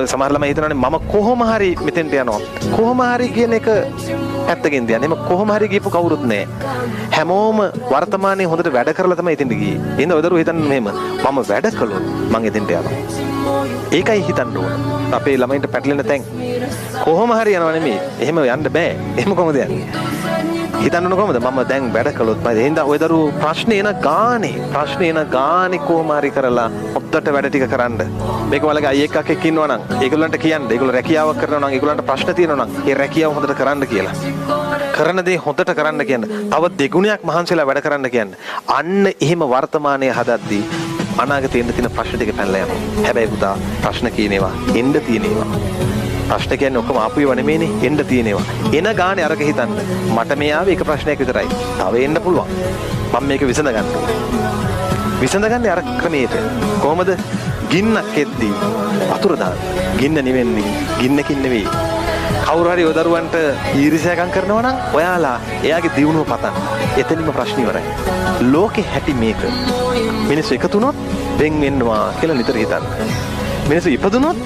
සමහර ළමයි හිතනවානේ මම කොහොම හරි මෙතෙන්ට යනවා. කොහොම හරි කියන එක ඇත්තකින් තියන්නේ. එහෙම කොහොම හරි ගියපු කවුරුත් නැහැ. හැමෝම වර්තමානයේ හොඳට වැඩ කරලා තමයි එතෙන්ට ගියේ. එහෙනම් ඔය දරුවෝ හිතන්නේ මෙහෙම මම වැඩ කළොත් මං එතෙන්ට යනවා. ඒකයි හිතන්න ඕන. අපේ ළමයින්ට පැටලෙන තැන් කොහොම හරි යනවා නෙමෙයි. එහෙම යන්න බෑ. එහෙම කොහොමද යන්නේ? හිතන්න ඕන කොහොමද? මම දැන් වැඩ කළොත් මම එහෙනම් ඔය දරුවෝ ප්‍රශ්නේ එන ගානේ කොහොම හරි කරලා හොද්දට වැඩ ටික කරන්න. මේක වලගේ අයියෙක් අක්කෙක් ඉන්නවා නම් ඒගොල්ලන්ට කියන්න. ඒගොල්ලෝ රැකියාවක් කරනවා නම් ඒගොල්ලන්ට ප්‍රශ්න තියෙනවා නම් ඒ රැකියාව හොඳට කරන්න කියලා. කරන දේ හොඳට කරන්න කියන්න. තව දෙගුණයක් මහන්සිලා වැඩ කරන්න කියන්න. අන්න එහෙම වර්තමානයේ හදද්දී අනාගතේ එන්න තියෙන ප්‍රශ්න ටික පැනලා යනවා. හැබැයි පුතා ප්‍රශ්න කියන ඒවා එන්න තියෙන ඒවා. ප්‍රශ්න කියන්නේ ඔක්කොම ආපු ඒවා නෙමෙයිනේ එන්න තියෙන ඒවා. එන ගානේ අරක හිතන්න. මට මේ ආවේ එක ප්‍රශ්නයක් විතරයි. තව එන්න පුළුවන්. මම මේක විසඳ ගන්න ඕනේ. විසඳගන්නේ අර ක්‍රමයට. කොහොමද? ගින්නක් එද්දී වතුර දාන්න. ගින්න නිවෙන්නේ ගින්නකින් නෙවෙයි. කවුරු හරි ඔය දරුවන්ට ඊර්ෂ්‍යාකම් කරනවා නම් ඔයාලා එයාගේ දියුණුව පතන්න. එතනින්ම ප්‍රශ්න ඉවරයි. ලෝකේ හැටි මේක. මිනිස්සු එකතු වුණොත් වෙන් වෙන්නවා කියලා නිතර හිතන්න. මිනිස්සු ඉපදුනොත්